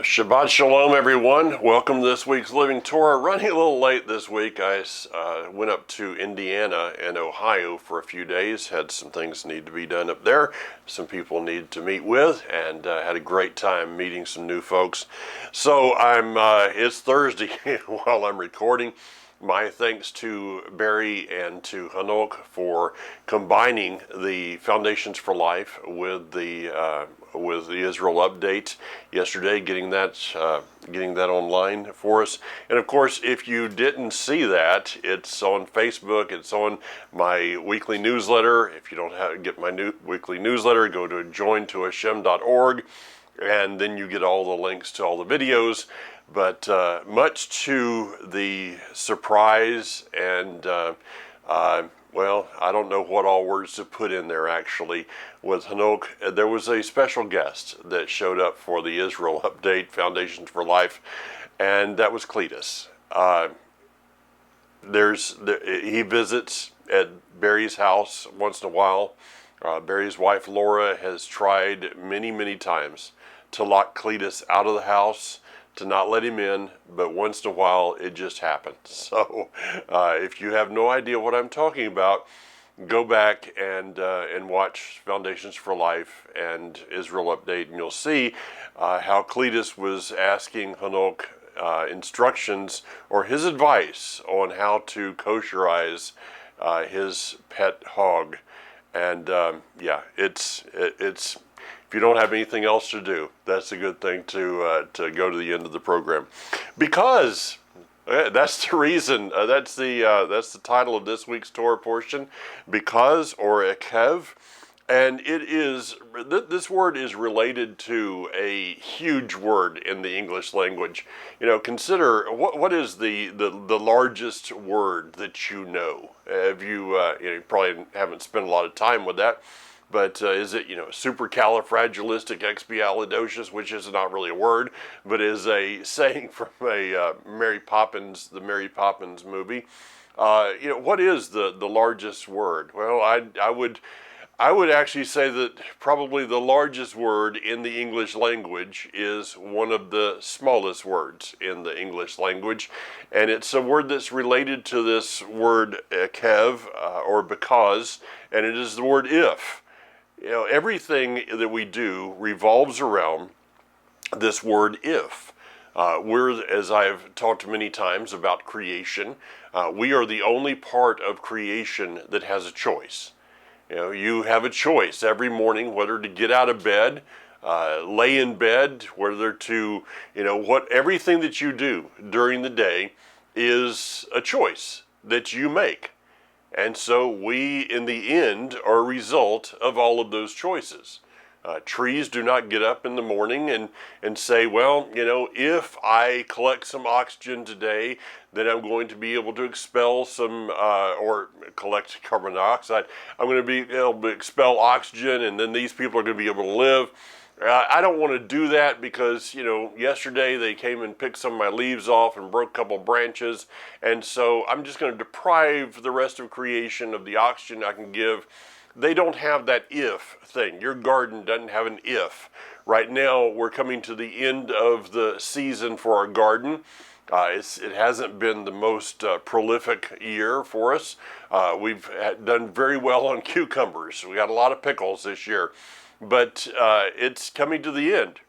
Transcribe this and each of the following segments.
Shabbat Shalom, everyone. Welcome to this week's Living Torah. Running a little late this week. I went up to Indiana and Ohio for a few days. Had some things need to be done up there. Some people needed to meet with, and had a great time meeting some new folks. So it's Thursday while I'm recording. My thanks to Barry and to Hanok for combining the Foundations for Life with the Israel update yesterday, getting that online for us. And of course, if you didn't see that, it's on Facebook. It's on my weekly newsletter. If you don't get my weekly newsletter, go to jointohashem.org, and then you get all the links to all the videos. But much to the surprise and, well, I don't know what all words to put in there actually, with Hanok, there was a special guest that showed up for the Israel Update, Foundations for Life, and that was Cletus. He visits at Barry's house once in a while. Barry's wife Laura has tried many, many times to lock Cletus out of the house, to not let him in, but once in a while it just happens. So if you have no idea what I'm talking about, go back and watch Foundations for Life and Israel Update, and you'll see how Cletus was asking Hanok instructions or his advice on how to kosherize his pet hog. And yeah, it's if you don't have anything else to do, that's a good thing to go to the end of the program, because that's the reason. That's the title of this week's Torah portion, because, or ekev, and it is, this word is related to a huge word in the English language. You know, consider what is the largest word that you know. Have you probably haven't spent a lot of time with that. But is it, supercalifragilisticexpialidocious, which is not really a word, but is a saying from the Mary Poppins movie. What is the largest word? Well, I would actually say that probably the largest word in the English language is one of the smallest words in the English language, and it's a word that's related to this word kev, or because, and it is the word if. Everything that we do revolves around this word if. As I've talked many times about creation, we are the only part of creation that has a choice. You have a choice every morning whether to get out of bed, lay in bed, whether to, everything that you do during the day is a choice that you make. And so we, in the end, are a result of all of those choices. Trees do not get up in the morning and say, well, if I collect some oxygen today, then I'm going to be able to expel some, or collect carbon dioxide. I'm going to be able to expel oxygen, and then these people are going to be able to live. I don't want to do that because, yesterday they came and picked some of my leaves off and broke a couple branches. And so I'm just going to deprive the rest of creation of the oxygen I can give. They don't have that if thing. Your garden doesn't have an if. Right now, we're coming to the end of the season for our garden. It hasn't been the most prolific year for us. We've done very well on cucumbers. We got a lot of pickles this year. But it's coming to the end.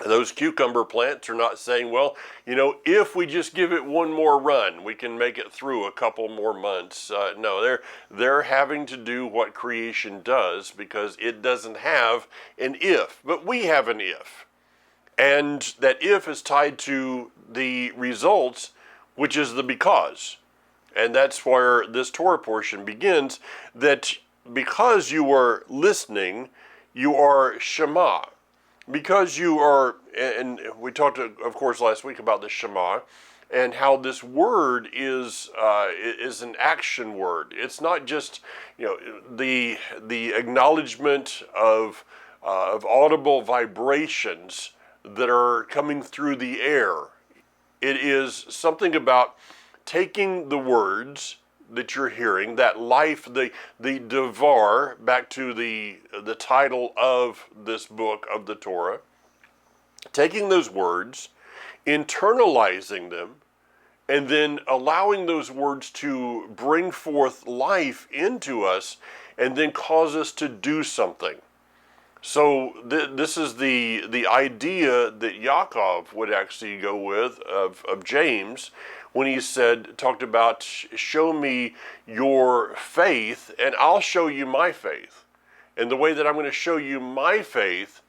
Those cucumber plants are not saying, well, if we just give it one more run, we can make it through a couple more months. No, they're having to do what creation does because it doesn't have an if, but we have an if. And that if is tied to the results, which is the because. And that's where this Torah portion begins, that because you are listening, you are Shema. Because you are, and we talked, of course, last week about the Shema and how this word is an action word. It's not just, the acknowledgement of audible vibrations that are coming through the air. It is something about taking the words that you're hearing, that life, the Devar, back to the title of this book of the Torah, taking those words, internalizing them, and then allowing those words to bring forth life into us and then cause us to do something. So this is the idea that Yaakov would actually go with of James when he talked about, show me your faith and I'll show you my faith. And the way that I'm going to show you my faith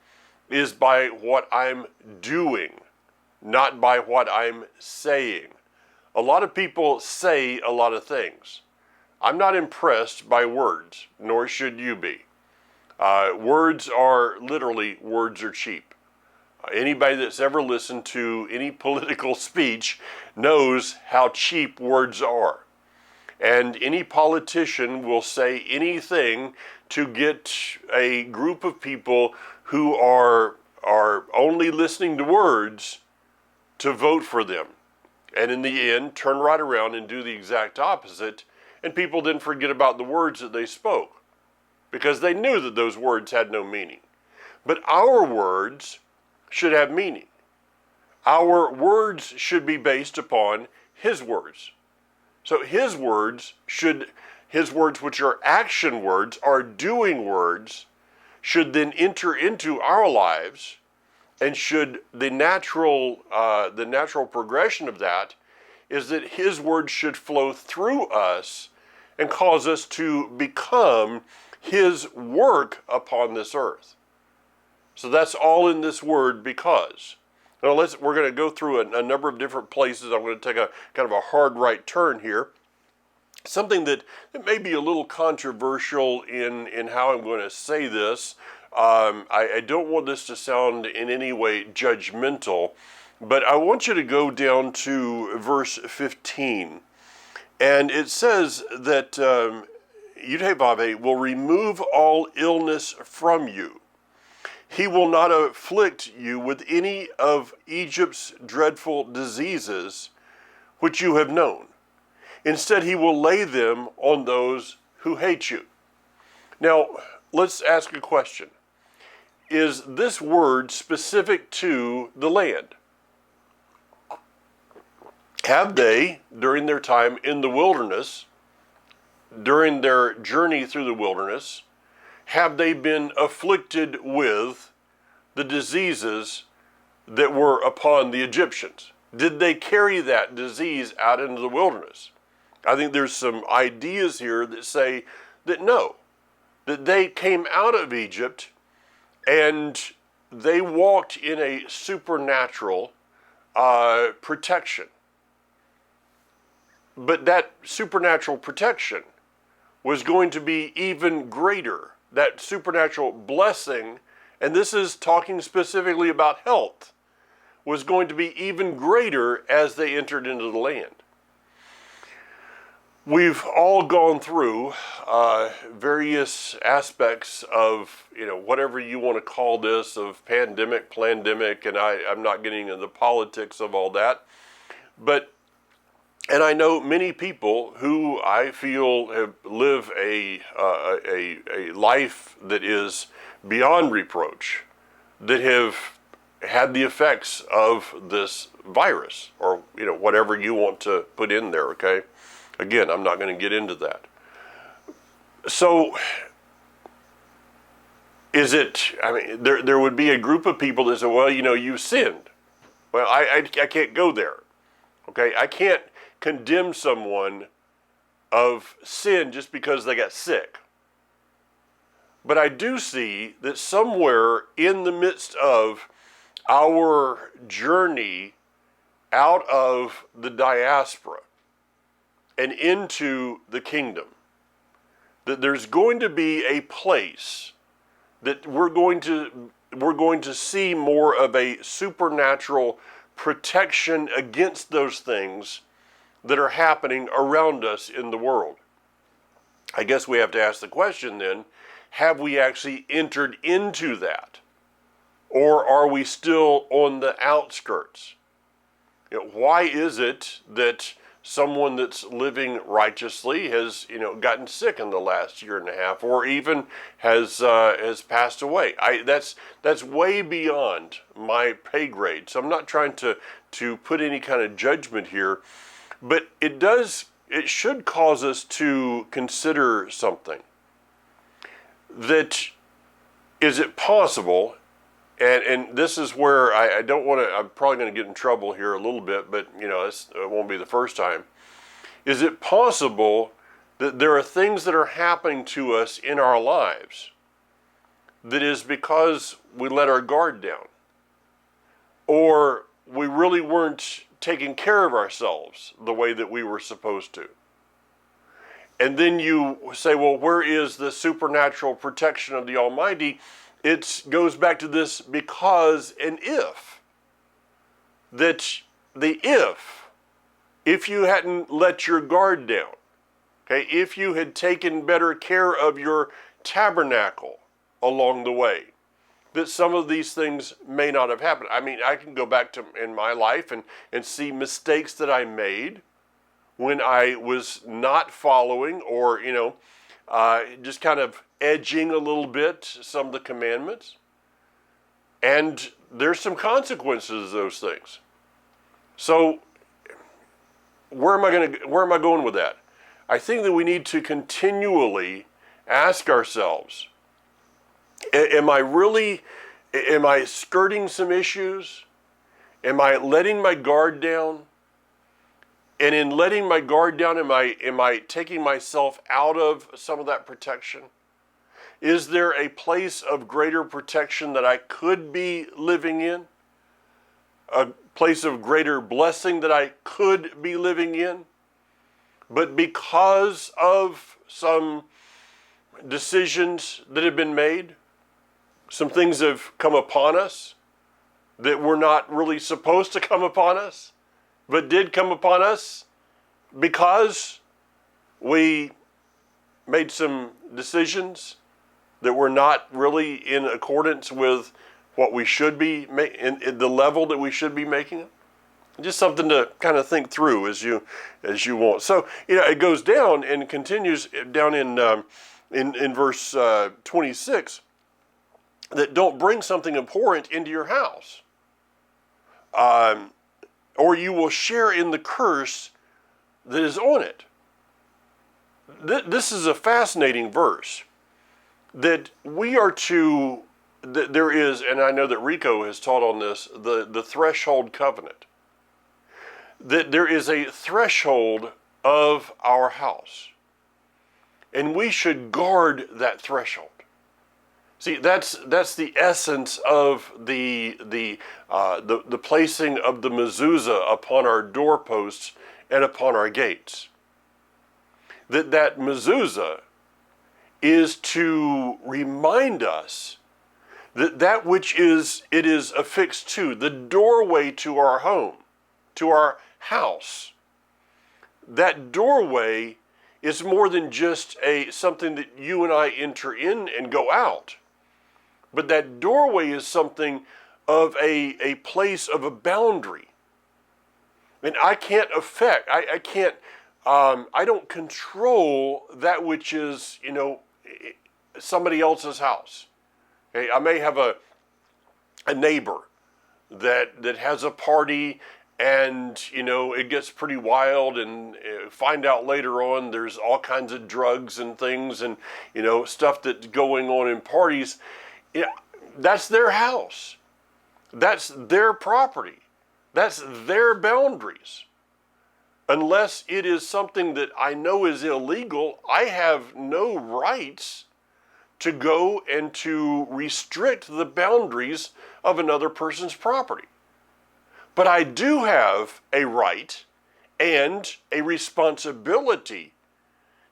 is by what I'm doing, not by what I'm saying. A lot of people say a lot of things. I'm not impressed by words, nor should you be. Words are literally, words are cheap. Anybody that's ever listened to any political speech knows how cheap words are. And any politician will say anything to get a group of people who are only listening to words to vote for them. And in the end, turn right around and do the exact opposite. And people then forget about the words that they spoke, because they knew that those words had no meaning. But our words should have meaning. Our words should be based upon His words. So His words, which are action words, are doing words, should then enter into our lives, and should the natural progression of that is that His words should flow through us and cause us to become His work upon this earth. So that's all in this word, because. Now we're going to go through a number of different places. I'm going to take a kind of a hard right turn here. Something that may be a little controversial in how I'm going to say this. I don't want this to sound in any way judgmental, but I want you to go down to verse 15. And it says that Yudhevave will remove all illness from you. He will not afflict you with any of Egypt's dreadful diseases which you have known. Instead, He will lay them on those who hate you. Now, let's ask a question. Is this word specific to the land? Have they, during their time in the wilderness, during their journey through the wilderness, have they been afflicted with the diseases that were upon the Egyptians? Did they carry that disease out into the wilderness? I think there's some ideas here that say that no, that they came out of Egypt and they walked in a supernatural protection. But that supernatural protection was going to be even greater. That supernatural blessing, and this is talking specifically about health, was going to be even greater as they entered into the land. We've all gone through various aspects of, whatever you want to call this, of pandemic, plandemic, and I'm not getting into the politics of all that. And I know many people who I feel have lived a life that is beyond reproach, that have had the effects of this virus, or whatever you want to put in there. Okay, again, I'm not going to get into that. So, there would be a group of people that say, well, you sinned. Well, I can't go there. Okay, I can't condemn someone of sin just because they got sick. But I do see that somewhere in the midst of our journey out of the diaspora and into the kingdom, that there's going to be a place that we're going to see more of a supernatural protection against those things that are happening around us in the world. I guess we have to ask the question then, have we actually entered into that? Or are we still on the outskirts? Why is it that someone that's living righteously has, gotten sick in the last year and a half, or even has passed away. That's way beyond my pay grade. So I'm not trying to put any kind of judgment here, but it should cause us to consider something. That is it possible? And this is where I don't want to, I'm probably going to get in trouble here a little bit, but it won't be the first time. Is it possible that there are things that are happening to us in our lives that is because we let our guard down? Or we really weren't taking care of ourselves the way that we were supposed to? And then you say, well, where is the supernatural protection of the Almighty? It goes back to this because and if. That the if you hadn't let your guard down, okay, if you had taken better care of your tabernacle along the way, that some of these things may not have happened. I mean, I can go back to in my life and see mistakes that I made when I was not following or, just kind of edging a little bit some of the commandments. And there's some consequences of those things. So where am I going with that? I think that we need to continually ask ourselves, am I skirting some issues? Am I letting my guard down? And in letting my guard down, am I taking myself out of some of that protection? Is there a place of greater protection that I could be living in? A place of greater blessing that I could be living in? But because of some decisions that have been made, some things have come upon us that were not really supposed to come upon us, but did come upon us because we made some decisions that were not really in accordance with what we should be, in the level that we should be making it. Just something to kind of think through as you want. So, it goes down and continues down in verse 26, that don't bring something abhorrent into your house. Or you will share in the curse that is on it. This is a fascinating verse, that we are to, that there is, and I know that Rico has taught on this, the threshold covenant. That there is a threshold of our house, and we should guard that threshold. See, that's the essence of the placing of the mezuzah upon our doorposts and upon our gates. That mezuzah is to remind us that which it is affixed to, the doorway to our home, to our house. That doorway is more than just something that you and I enter in and go out. But that doorway is something of a place of a boundary. And I can't affect, I don't control that which is, somebody else's house. Okay? I may have a neighbor that has a party and, it gets pretty wild, and find out later on there's all kinds of drugs and things and, stuff that's going on in parties. That's their house. That's their property. That's their boundaries. Unless it is something that I know is illegal, I have no rights to go and to restrict the boundaries of another person's property. But I do have a right and a responsibility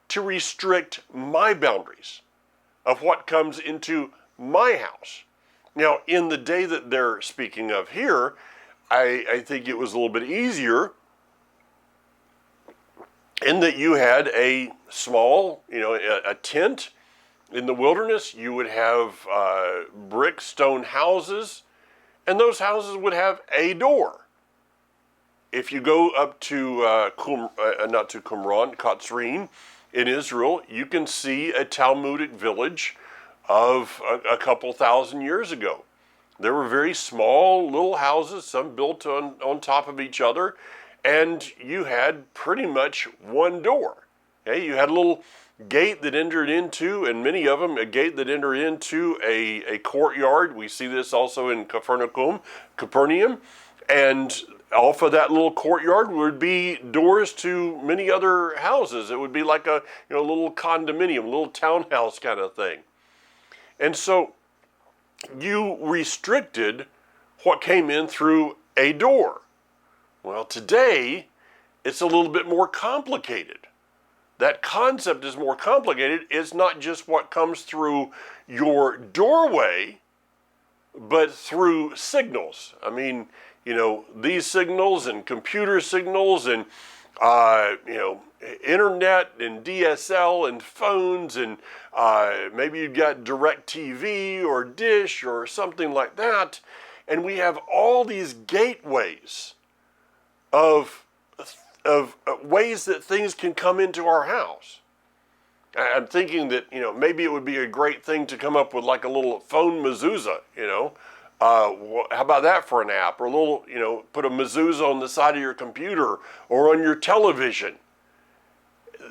to restrict my boundaries of what comes into my house. Now, in the day that they're speaking of here, I think it was a little bit easier in that you had a small, a tent in the wilderness. You would have brick stone houses, and those houses would have a door. if you go up to not to Qumran, Katsrin in Israel, you can see a Talmudic village of a couple thousand years ago. There were very small little houses, some built on top of each other, and you had pretty much one door. Okay, you had a little gate that entered into, and many of them, a gate that entered into a courtyard. We see this also in Capernaum, and off of that little courtyard would be doors to many other houses. It would be like a little condominium, little townhouse kind of thing. And so you restricted what came in through a door. Well, today it's a little bit more complicated. That concept is more complicated. It's not just what comes through your doorway, but through signals. I mean, these signals and computer signals and, internet and DSL and phones and maybe you've got DirecTV or Dish or something like that. And we have all these gateways of ways that things can come into our house. I'm thinking that, maybe it would be a great thing to come up with like a little phone mezuzah, how about that for an app? Or a little, put a mezuzah on the side of your computer or on your television.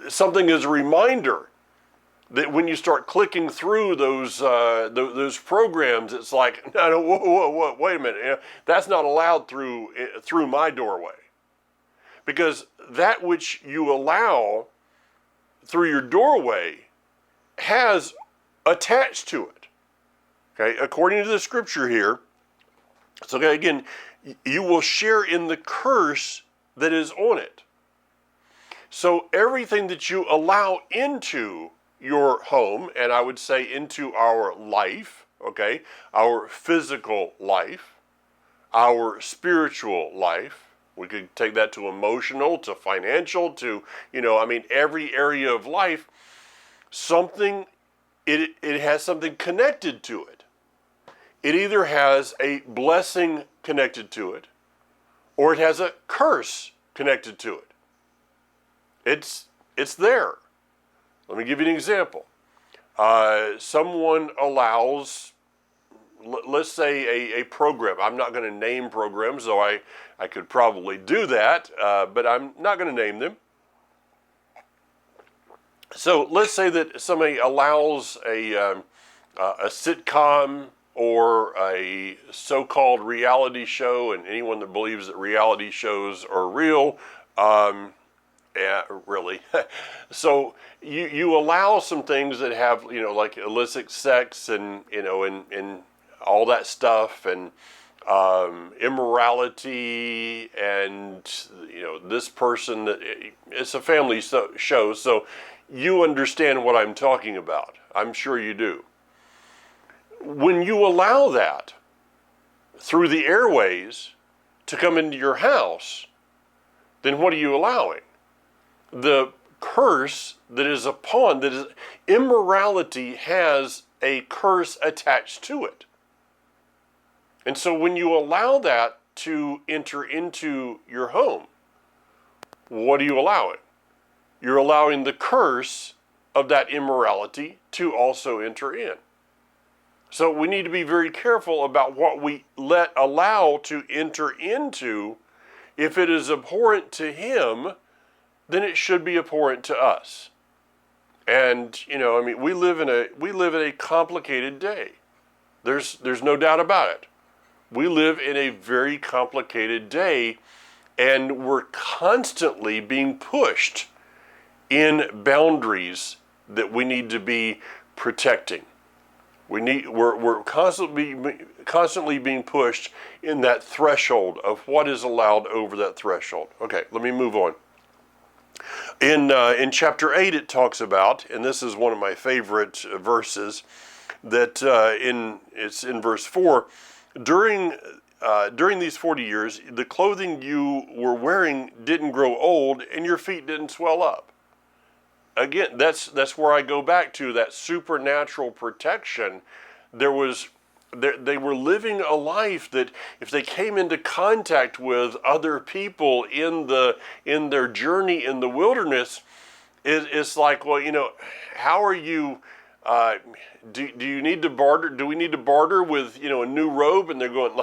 Something as a reminder that when you start clicking through those programs, it's like, no, whoa, wait a minute, that's not allowed through my doorway. Because that which you allow through your doorway has attached to it. Okay, according to the scripture here, so again, you will share in the curse that is on it. So everything that you allow into your home, and I would say into our life, okay, our physical life, our spiritual life, we could take that to emotional, to financial, to, every area of life, it has something connected to it. It either has a blessing connected to it, or it has a curse connected to it. It's there. Let me give you an example. Someone allows, let's say a program. I'm not going to name programs, though I could probably do that, but I'm not going to name them. So let's say that somebody allows a sitcom or a so-called reality show, and anyone that believes that reality shows are real, yeah, really. So you allow some things that have, like illicit sex and, and all that stuff, and immorality, and, this person, that it's a family show, so you understand what I'm talking about. I'm sure you do. When you allow that through the airways to come into your house, then what are you allowing? The curse that is upon, immorality has a curse attached to it. And so when you allow that to enter into your home, what are you allowing? You're allowing the curse of that immorality to also enter in. So we need to be very careful about what we allow to enter into. If it is abhorrent to him, then it should be abhorrent to us. And we live in a complicated day. There's no doubt about it. We live in a very complicated day, and we're constantly being pushed in boundaries that we need to be protecting. We're constantly being pushed in that threshold of what is allowed over that threshold. Okay, let me move on. In chapter 8 it talks about, and this is one of my favorite verses, that it's in verse 4, during these 40 years, the clothing you were wearing didn't grow old and your feet didn't swell up. Again, that's where I go back to that supernatural protection. There was they were living a life that if they came into contact with other people in their journey in the wilderness, it's like, well, how are you? Do you need to barter? Do we need to barter with a new robe? And they're going,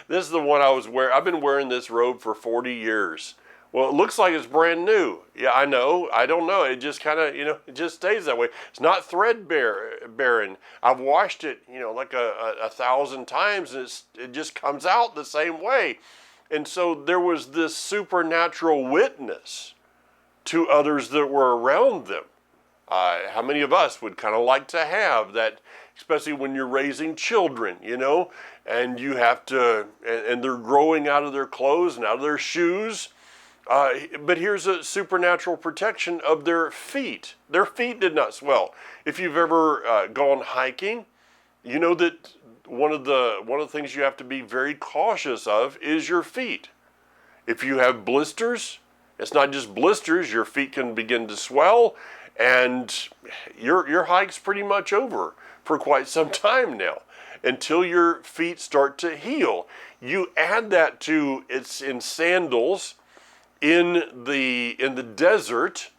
this is the one I was wearing. I've been wearing this robe for 40 years. Well, it looks like it's brand new. Yeah, I know. I don't know. It just kind of, it just stays that way. It's not threadbare. I've washed it, like a 1,000 times, and it just comes out the same way. And so there was this supernatural witness to others that were around them. How many of us would kind of like to have that, especially when you're raising children, and you have to, and they're growing out of their clothes and out of their shoes. But here's a supernatural protection of their feet. Their feet did not swell. If you've ever gone hiking, you know that one of the things you have to be very cautious of is your feet. If you have blisters, it's not just blisters. Your feet can begin to swell, and your hike's pretty much over for quite some time now, until your feet start to heal. You add that to it's in sandals. In the desert,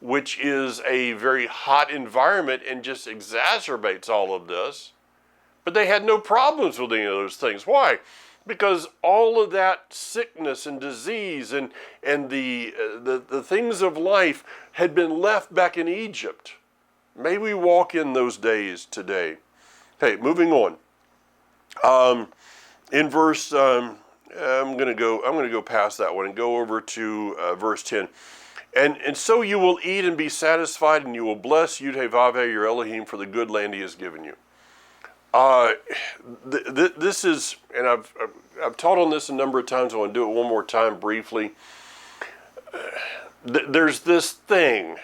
which is a very hot environment and just exacerbates all of this. But they had no problems with any of those things. Why? Because all of that sickness and disease and the things of life had been left back in Egypt. May we walk in those days today. Okay, moving on. In verse I'm going to go past that one and go over to verse 10. And so you will eat and be satisfied, and you will bless Yud-Heh-Vav-Heh, your Elohim, for the good land he has given you. This is, and I've taught on this a number of times. I want to do it one more time briefly. There's this thing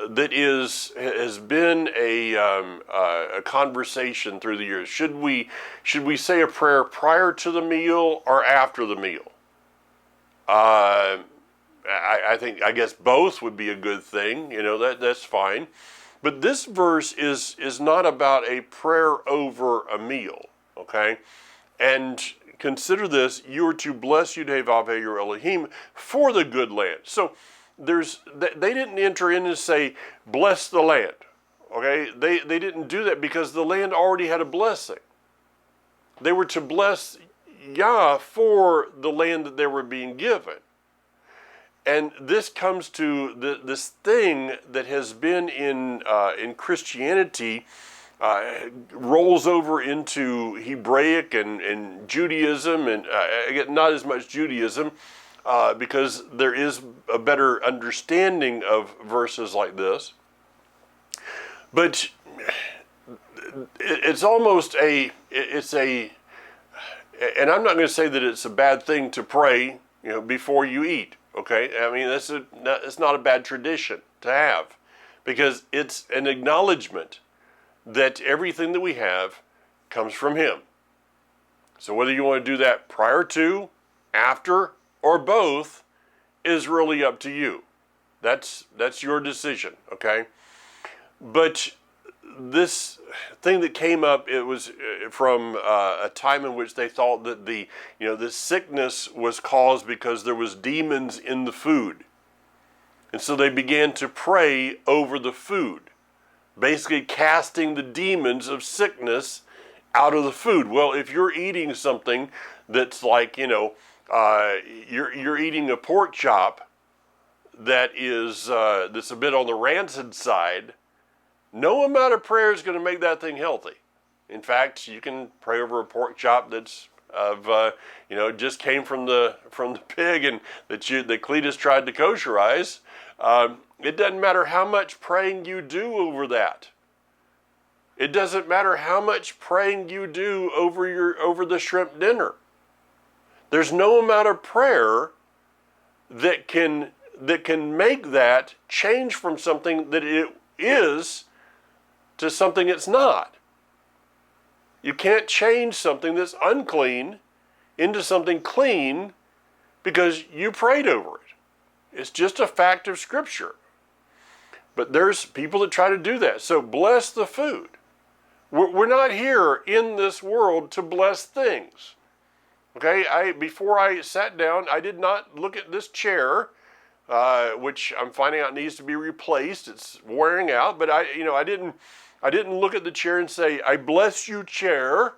that has been a conversation through the years. Should we say a prayer prior to the meal or after the meal? I guess both would be a good thing. That's fine. But this verse is not about a prayer over a meal. Okay, and consider this: you are to bless Yud-Heh-Vav-Heh, your Elohim, for the good land. So they didn't enter in and say, bless the land. Okay, they didn't do that because the land already had a blessing. They were to bless Yah for the land that they were being given. And this comes to this thing that has been in Christianity, rolls over into Hebraic and Judaism, and again, not as much Judaism, because there is a better understanding of verses like this. But it's almost and I'm not going to say that it's a bad thing to pray, before you eat. Okay, I mean it's not a bad tradition to have, because it's an acknowledgement that everything that we have comes from Him. So whether you want to do that prior to, after, or both is really up to you. That's your decision, okay? But this thing that came up, it was from a time in which they thought that this sickness was caused because there was demons in the food. And so they began to pray over the food, basically casting the demons of sickness out of the food. Well, if you're eating something that's like, you're eating a pork chop that is that's a bit on the rancid side, no amount of prayer is going to make that thing healthy. In fact, you can pray over a pork chop that's just came from the pig and that Cletus tried to kosherize. It doesn't matter how much praying you do over that. It doesn't matter how much praying you do over the shrimp dinner. There's no amount of prayer that can make that change from something that it is to something it's not. You can't change something that's unclean into something clean because you prayed over it. It's just a fact of Scripture. But there's people that try to do that. So bless the food. We're not here in this world to bless things. Okay, before I sat down, I did not look at this chair, which I'm finding out needs to be replaced. It's wearing out, but I didn't look at the chair and say, I bless you, chair,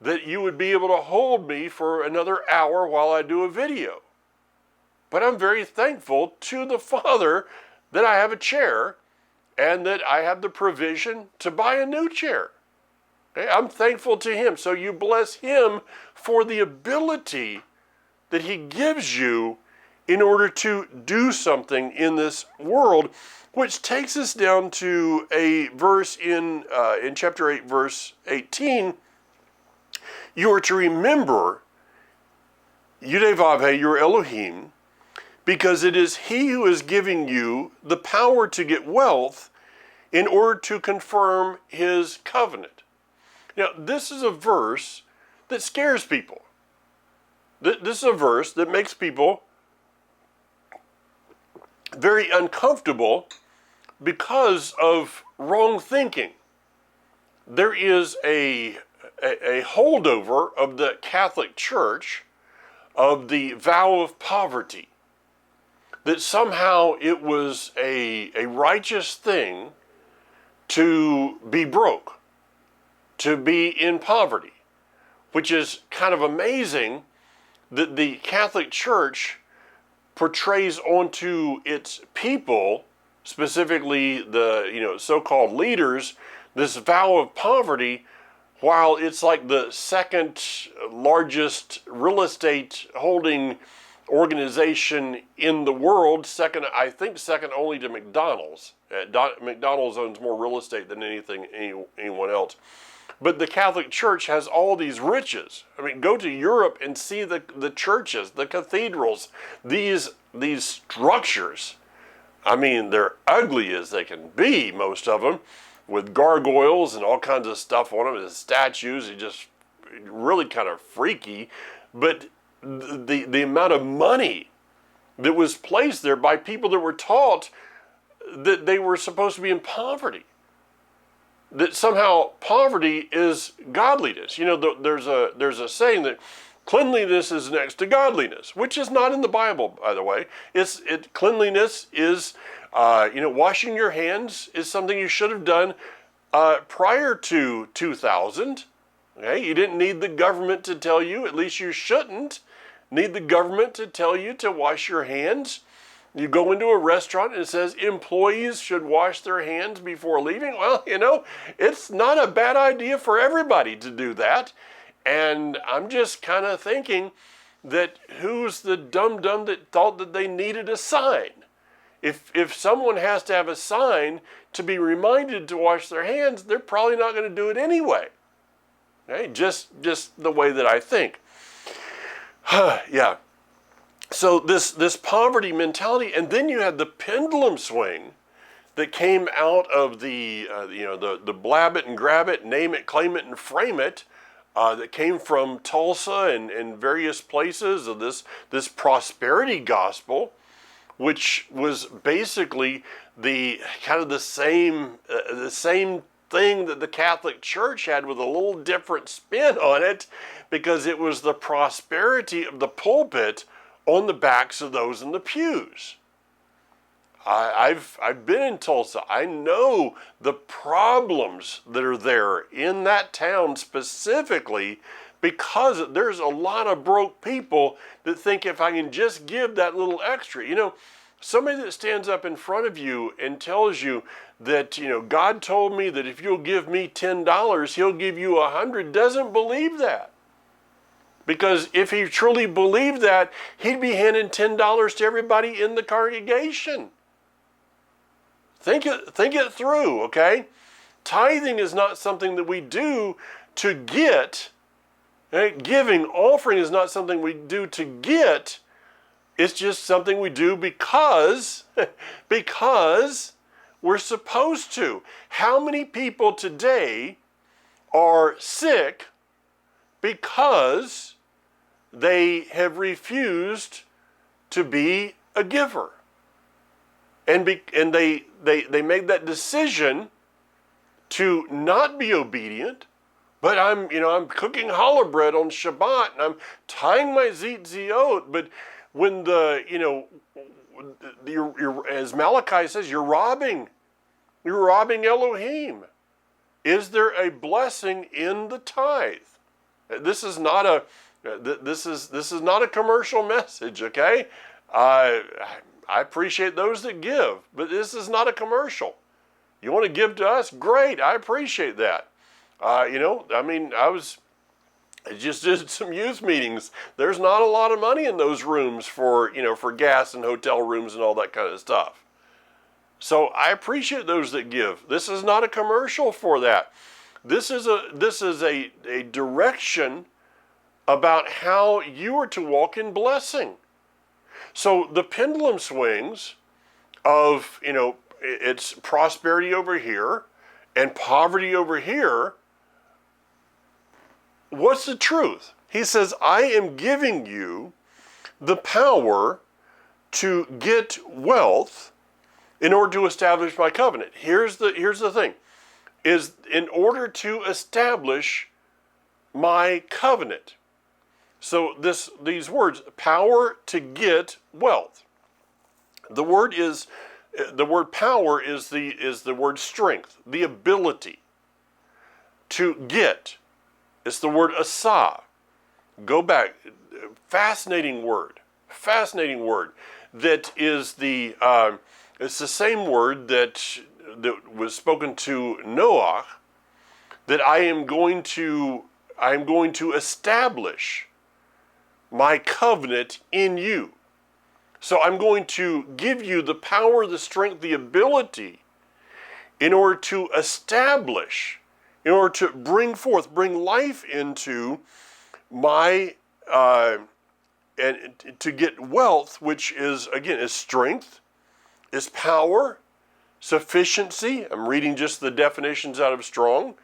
that you would be able to hold me for another hour while I do a video. But I'm very thankful to the Father that I have a chair and that I have the provision to buy a new chair. Okay? I'm thankful to him. So you bless him for the ability that he gives you in order to do something in this world, which takes us down to a verse in chapter 8, verse 18. You are to remember Yudevavhe, your Elohim, because it is he who is giving you the power to get wealth in order to confirm his covenant. Now, this is a verse that scares people. This is a verse that makes people very uncomfortable because of wrong thinking. There is a holdover of the Catholic Church of the vow of poverty, that somehow it was a righteous thing to be broke, to be in poverty, which is kind of amazing that the Catholic Church portrays onto its people, specifically the so-called leaders, this vow of poverty, while it's like the second largest real estate holding organization in the world, second only to McDonald's. McDonald's owns more real estate than anyone else. But the Catholic Church has all these riches. I mean, go to Europe and see the churches, the cathedrals, these structures. I mean, they're ugly as they can be, most of them, with gargoyles and all kinds of stuff on them, and statues. Are just really kind of freaky. But the amount of money that was placed there by people that were taught that they were supposed to be in poverty, that somehow poverty is godliness. There's a saying that cleanliness is next to godliness, which is not in the Bible, by the way. Cleanliness is, washing your hands is something you should have done prior to 2000. Okay, you didn't need the government to tell you, at least you shouldn't need the government to tell you to wash your hands. You go into a restaurant and it says employees should wash their hands before leaving. Well, it's not a bad idea for everybody to do that. And I'm just kind of thinking that who's the dum-dum that thought that they needed a sign? If someone has to have a sign to be reminded to wash their hands, they're probably not going to do it anyway. Okay, just the way that I think. Yeah. So this poverty mentality, and then you had the pendulum swing that came out of the blab it and grab it, name it, claim it, and frame it, that came from Tulsa and various places of this prosperity gospel, which was basically the kind of the same thing that the Catholic Church had with a little different spin on it, because it was the prosperity of the pulpit on the backs of those in the pews. I've been in Tulsa. I know the problems that are there in that town specifically, because there's a lot of broke people that think if I can just give that little extra, somebody that stands up in front of you and tells you that, God told me that if you'll give me $10, he'll give you $100, doesn't believe that. Because if he truly believed that, he'd be handing $10 to everybody in the congregation. Think it through, okay? Tithing is not something that we do to get. Right? Giving, offering is not something we do to get. It's just something we do because we're supposed to. How many people today are sick because they have refused to be a giver? And they made that decision to not be obedient, but I'm cooking challah bread on Shabbat and I'm tying my tzitzit. But when you're, as Malachi says, you're robbing Elohim. Is there a blessing in the tithe? This is not a commercial message, okay? I appreciate those that give, but this is not a commercial. You want to give to us? Great, I appreciate that. I just did some youth meetings. There's not a lot of money in those rooms for gas and hotel rooms and all that kind of stuff. So I appreciate those that give. This is not a commercial for that. This is a direction about how you are to walk in blessing. So the pendulum swings of, it's prosperity over here and poverty over here. What's the truth? He says, I am giving you the power to get wealth in order to establish my covenant. Here's the thing, is in order to establish my covenant. So these words, power to get wealth. The word power is the word strength, the ability to get. It's the word asah. Go back. Fascinating word. That is it's the same word that was spoken to Noah, that I am going to establish my covenant in you. So I'm going to give you the power, the strength, the ability in order to establish, in order to bring life into my, and to get wealth, which is strength, is power, sufficiency. I'm reading just the definitions out of Strong.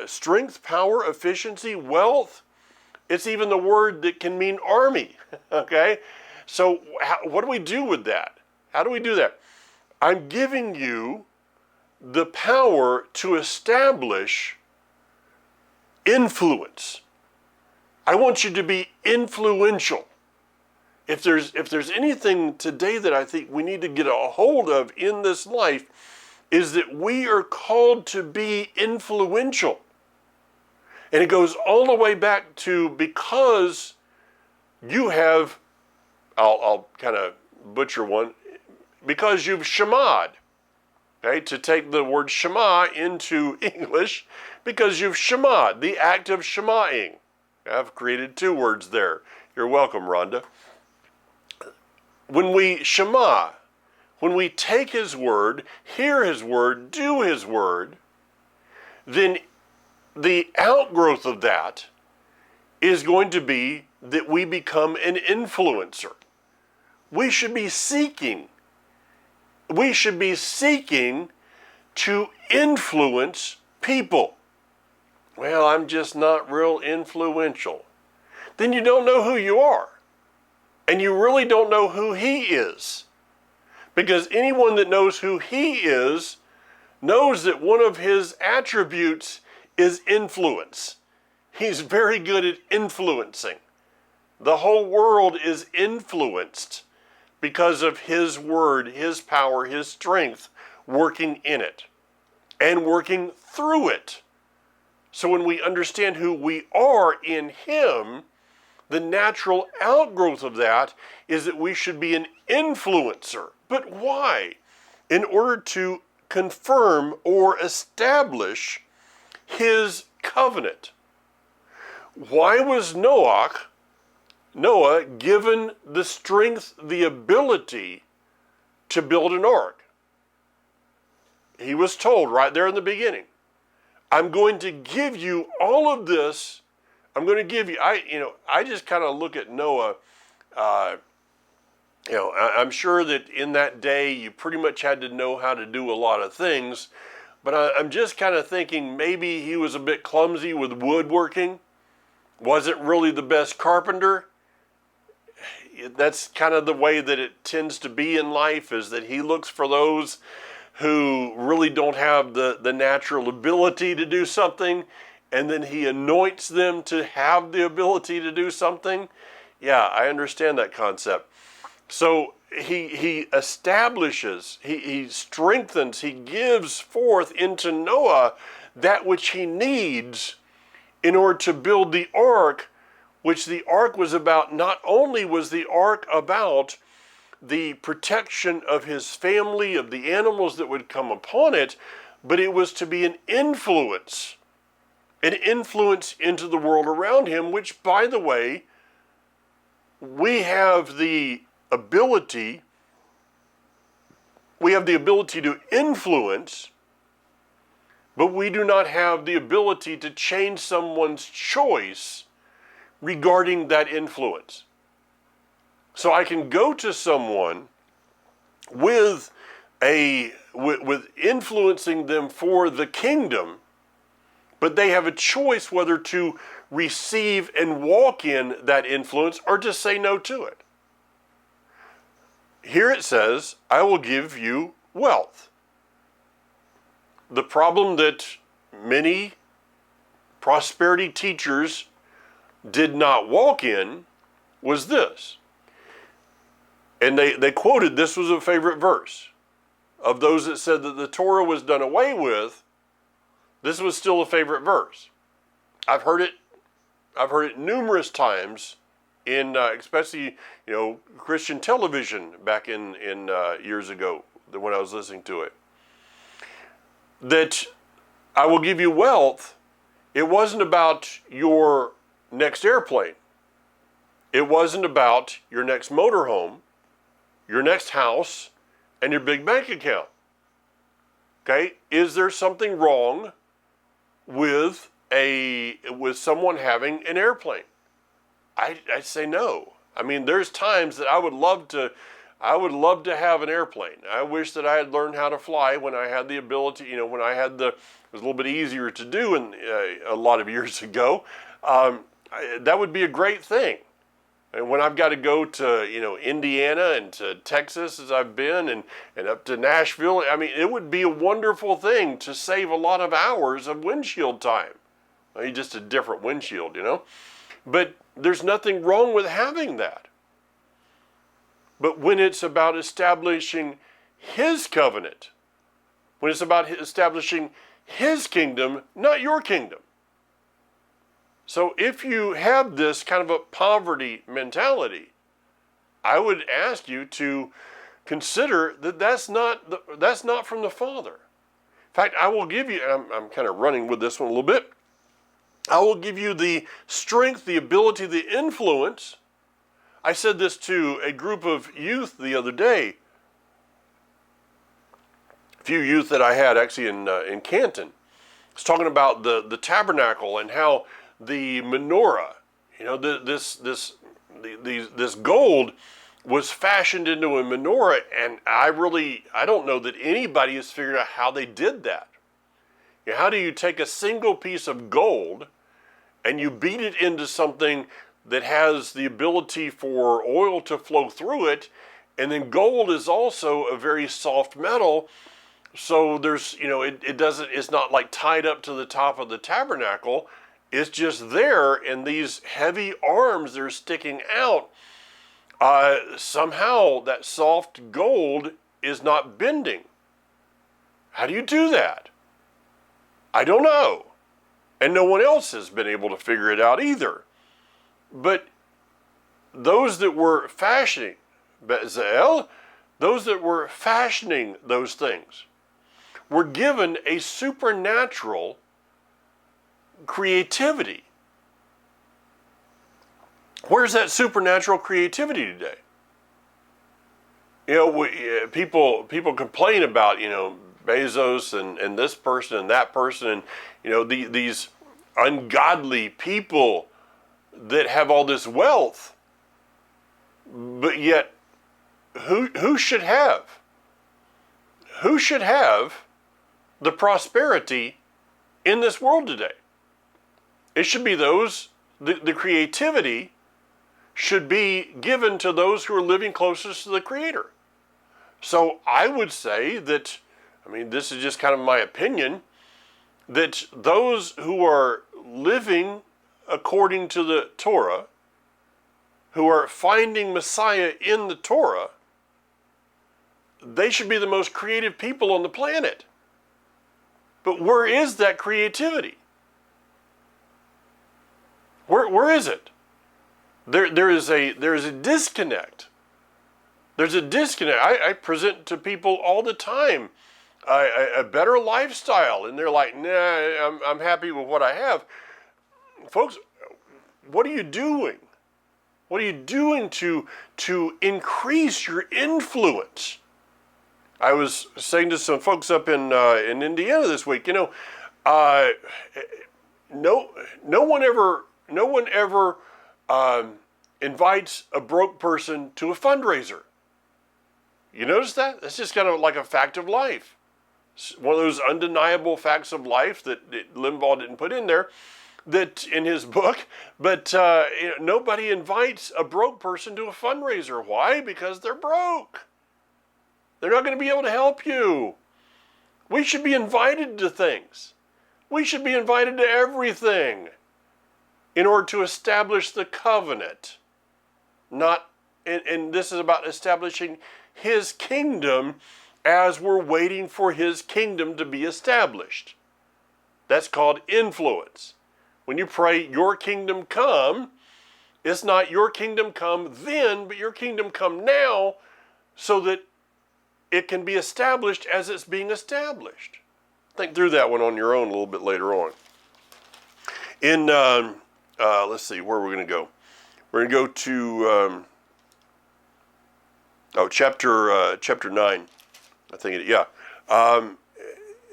Strength, power, efficiency, wealth. It's even the word that can mean army, okay? So what do we do with that? How do we do that? I'm giving you the power to establish influence. I want you to be influential. If there's anything today that I think we need to get a hold of in this life, is that we are called to be influential. And it goes all the way back to, because you have, I'll kind of butcher one, because you've shemad. Okay, to take the word shema into English, because you've shemad, the act of shemaing. I've created two words there. You're welcome, Rhonda. When we shema, when we take his word, hear his word, do his word, then the outgrowth of that is going to be that we become an influencer. We should be seeking to influence people. Well, I'm just not real influential. Then you don't know who you are. And you really don't know who he is. Because anyone that knows who he is knows that one of his attributes is influence. He's very good at influencing. The whole world is influenced because of his word, his power, his strength working in it and working through it. So when we understand who we are in him, the natural outgrowth of that is that we should be an influencer. But why? In order to confirm or establish his covenant. Why was Noah given the strength, the ability to build an ark? He was told right there in the beginning, I'm going to give you all of this. I'm going to give you, I just kind of look at Noah, I'm sure that in that day you pretty much had to know how to do a lot of things, but I'm just kind of thinking maybe he was a bit clumsy with woodworking, wasn't really the best carpenter. That's kind of the way that it tends to be in life, is that he looks for those who really don't have the natural ability to do something, and then he anoints them to have the ability to do something. Yeah, I understand that concept. So he establishes, he strengthens, he gives forth into Noah that which he needs in order to build the ark, which the ark was about. Not only was the ark about the protection of his family, of the animals that would come upon it, but it was to be an influence into the world around him, which, by the way, we have the ability to influence, but we do not have the ability to change someone's choice regarding that influence. So I can go to someone with influencing them for the kingdom, but they have a choice whether to receive and walk in that influence or to say no to it. Here it says, I will give you wealth. The problem that many prosperity teachers did not walk in was this. And they quoted, this was a favorite verse. Of those that said that the Torah was done away with, this was still a favorite verse. I've heard it numerous times in especially Christian television back in years ago when I was listening to it. That I will give you wealth. It wasn't about your next airplane. It wasn't about your next motorhome, your next house, and your big bank account. Okay? Is there something wrong with someone having an airplane? I'd say no. I mean, there's times that I would love to have an airplane. I wish that I had learned how to fly when I had the ability, it was a little bit easier to do a lot of years ago. That would be a great thing. And when I've got to go to, Indiana and to Texas as I've been and up to Nashville, I mean, it would be a wonderful thing to save a lot of hours of windshield time. I mean, just a different windshield, But there's nothing wrong with having that. But when it's about establishing His covenant, when it's about establishing His kingdom, not your kingdom. So if you have this kind of a poverty mentality, I would ask you to consider that that's not from the Father. In fact, I will give you, I'm kind of running with this one a little bit, I will give you the strength, the ability, the influence. I said this to a group of youth the other day, a few youth that I had actually in Canton. I was talking about the tabernacle and how the menorah, this gold was fashioned into a menorah, and I don't know that anybody has figured out how they did that. How do you take a single piece of gold and you beat it into something that has the ability for oil to flow through it, and then gold is also a very soft metal, so there's, it's not like tied up to the top of the tabernacle, it's just there, and these heavy arms that are sticking out, somehow that soft gold is not bending. How do you do that? I don't know. And no one else has been able to figure it out either. But those that were fashioning, Bezalel, those that were fashioning those things, were given a supernatural creativity. Where's that supernatural creativity today? People complain about, Bezos and this person and that person and, these ungodly people that have all this wealth, but yet who should have the prosperity in this world today? It should be those, the creativity should be given to those who are living closest to the Creator. So I would say that I mean, this is just kind of my opinion, that those who are living according to the Torah, who are finding Messiah in the Torah, they should be the most creative people on the planet. But where is that creativity? Where is it? There is a disconnect. There's a disconnect. I present to people all the time a better lifestyle, and they're like, nah, I'm happy with what I have. Folks, what are you doing? What are you doing to increase your influence? I was saying to some folks up in Indiana this week, no one ever invites a broke person to a fundraiser. You notice that? That's just kind of like a fact of life. It's one of those undeniable facts of life that Limbaugh didn't put in there, that in his book. But nobody invites a broke person to a fundraiser. Why? Because they're broke. They're not going to be able to help you. We should be invited to things. We should be invited to everything in order to establish the covenant. And this is about establishing his kingdom as we're waiting for his kingdom to be established. That's called influence. When you pray, your kingdom come, it's not your kingdom come then, but your kingdom come now, so that it can be established as it's being established. Think through that one on your own a little bit later on. In, let's see, where we're going to go. We're going to go to chapter 9. I think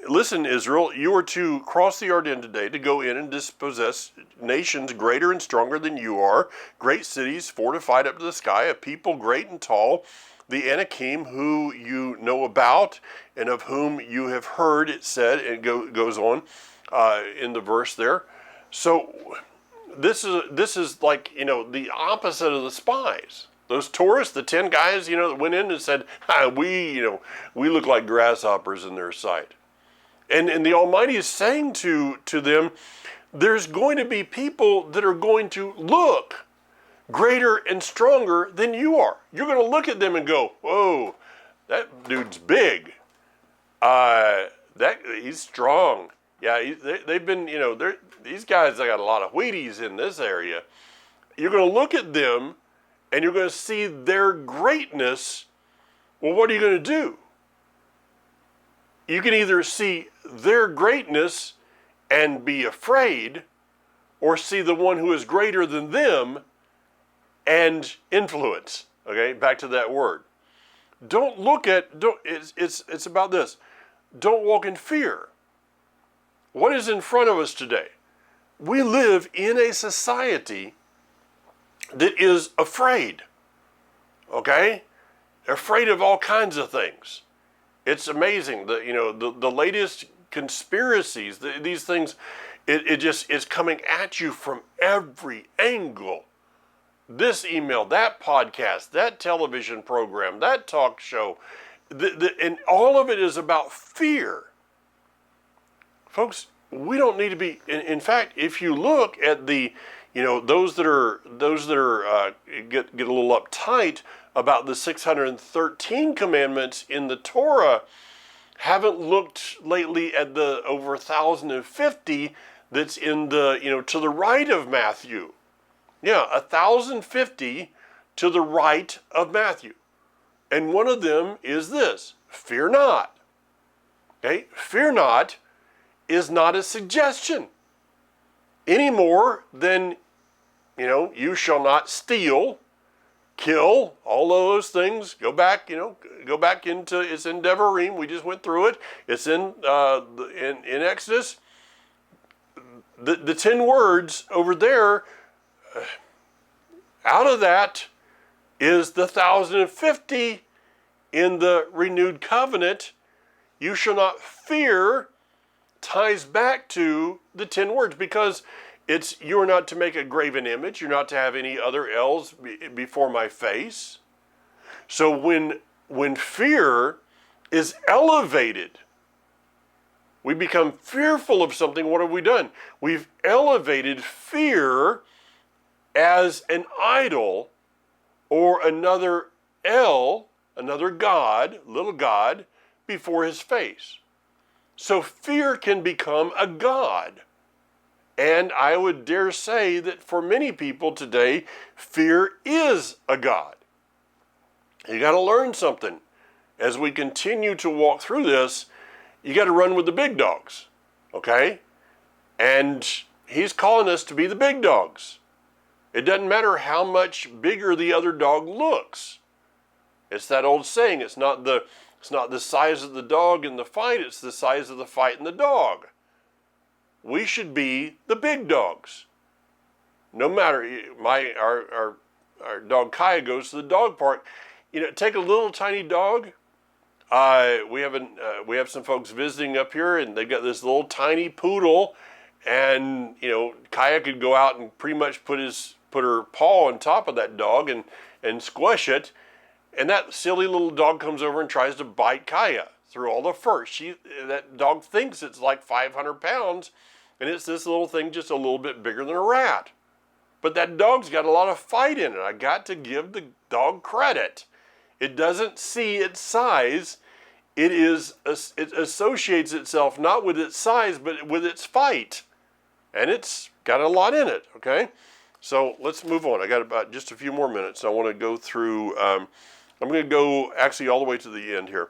listen, Israel, you are to cross the Jordan today to go in and dispossess nations greater and stronger than you are, great cities fortified up to the sky, a people great and tall, the Anakim, who you know about and of whom you have heard, it said, and goes on in the verse there. So this is like, the opposite of the spies. Those tourists, the 10 guys, that went in and said, we look like grasshoppers in their sight. And the Almighty is saying to them, there's going to be people that are going to look greater and stronger than you are. You're going to look at them and go, whoa, that dude's big. He's strong. Yeah, they've been, these guys, they got a lot of Wheaties in this area. You're going to look at them and you're going to see their greatness. Well, what are you going to do? You can either see their greatness and be afraid, or see the one who is greater than them and influence. Okay, back to that word. It's about this. Don't walk in fear. What is in front of us today? We live in a society that is afraid. Okay? Afraid of all kinds of things. It's amazing. The latest conspiracies, these things, it just is coming at you from every angle. This email, that podcast, that television program, that talk show, and all of it is about fear. Folks, we don't need to be. In fact, if you look at those that are get a little uptight about the 613 commandments in the Torah, haven't looked lately at the over 1,050 that's in the to the right of Matthew. Yeah, 1,050 to the right of Matthew. And one of them is this: fear not. Okay? Fear not is not a suggestion any more than, you shall not steal, kill, all those things. Go back into, it's in Devarim. We just went through it. It's in Exodus. The 10 words over there, out of that is the 1,050 in the renewed covenant. You shall not fear ties back to the 10 words, because you're not to make a graven image. You're not to have any other L's before my face. So when fear is elevated We become fearful of something. What have we done? We've elevated fear as an idol or another another God, little God, before his face. So fear can become a god. And I would dare say that for many people today, fear is a god. You got to learn something. As we continue to walk through this, you got to run with the big dogs, okay? And he's calling us to be the big dogs. It doesn't matter how much bigger the other dog looks. It's that old saying, it's not the size of the dog in the fight, it's the size of the fight in the dog. We should be the big dogs. No matter, our dog Kaya goes to the dog park. You know, take a little tiny dog. We have some folks visiting up here, and they've got this little tiny poodle, and you know, Kaya could go out and pretty much put her paw on top of that dog and squish it, and that silly little dog comes over and tries to bite Kaya through all the fur. That dog thinks it's like 500 pounds, and it's this little thing just a little bit bigger than a rat. But that dog's got a lot of fight in it. I got to give the dog credit. It doesn't see its size. It associates itself not with its size, but with its fight. And it's got a lot in it, okay? So let's move on. I got about just a few more minutes. I want to go through, I'm going to go actually all the way to the end here.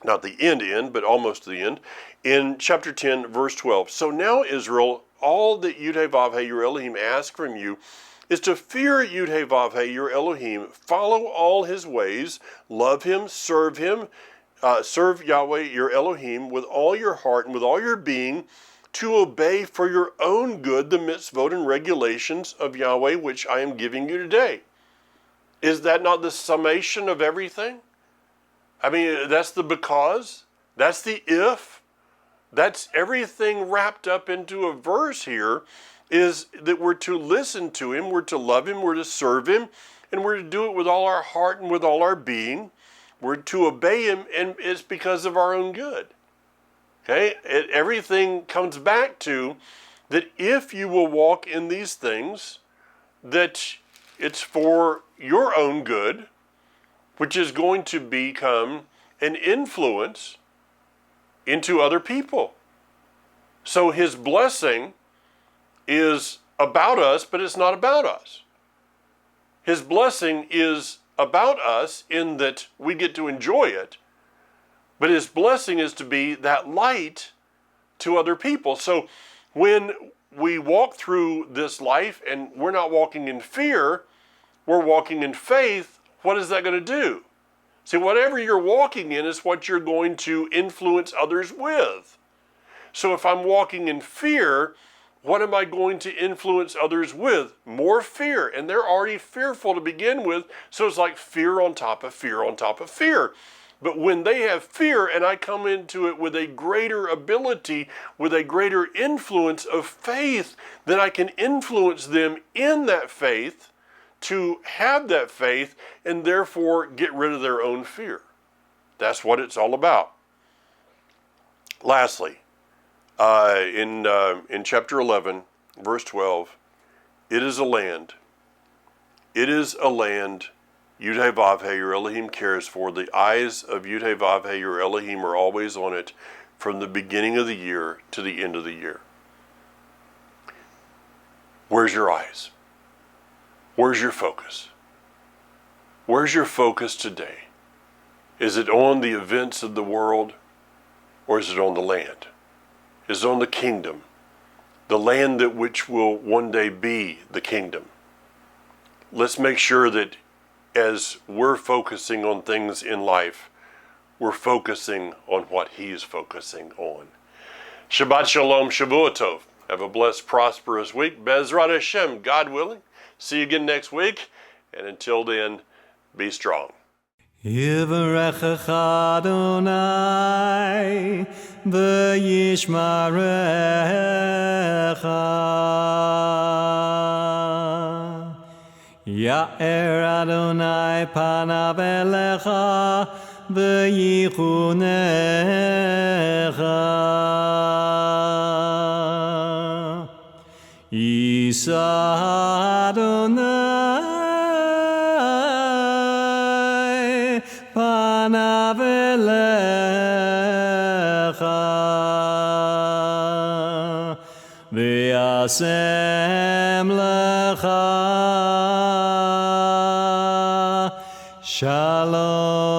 Not the end, but almost to the end. In chapter 10, verse 12. So now, Israel, all that Yud-Heh-Vav-Heh, your Elohim, ask from you is to fear Yud-Heh-Vav-Heh, your Elohim, follow all his ways, love him, serve Yahweh, your Elohim, with all your heart and with all your being, to obey for your own good the mitzvot and regulations of Yahweh, which I am giving you today. Is that not the summation of everything? I mean, that's the because, that's the if, that's everything wrapped up into a verse here, is that we're to listen to him, we're to love him, we're to serve him, and we're to do it with all our heart and with all our being. We're to obey him, and it's because of our own good. Okay? Everything comes back to that if you will walk in these things, that it's for your own good, which is going to become an influence into other people. So his blessing is about us, but it's not about us. His blessing is about us in that we get to enjoy it, but his blessing is to be that light to other people. So when we walk through this life and we're not walking in fear, we're walking in faith, what is that going to do? See, whatever you're walking in is what you're going to influence others with. So if I'm walking in fear, what am I going to influence others with? More fear. And they're already fearful to begin with, so it's like fear on top of fear on top of fear. But when they have fear and I come into it with a greater ability, with a greater influence of faith, then I can influence them in that faith to have that faith and therefore get rid of their own fear. That's what it's all about. Lastly, in chapter 11, verse 12, it is a land. It is a land Yud-Heh-Vav-Heh, your Elohim cares for. The eyes of Yud-Heh-Vav-Heh, your Elohim, are always on it from the beginning of the year to the end of the year. Where's your eyes? Where's your focus? Where's your focus today? Is it on the events of the world, or is it on the land? Is it on the kingdom? The land that which will one day be the kingdom. Let's make sure that as we're focusing on things in life, we're focusing on what he's focusing on. Shabbat Shalom, Shavua Tov. Have a blessed, prosperous week. Bezrat Hashem, God willing. See you again next week. And until then, be strong. Yivarechecha Adonai v'yishmarecha Ya'er Adonai panav elecha וייחונך. יישא אדוני פניו אליך וישם לך שלום.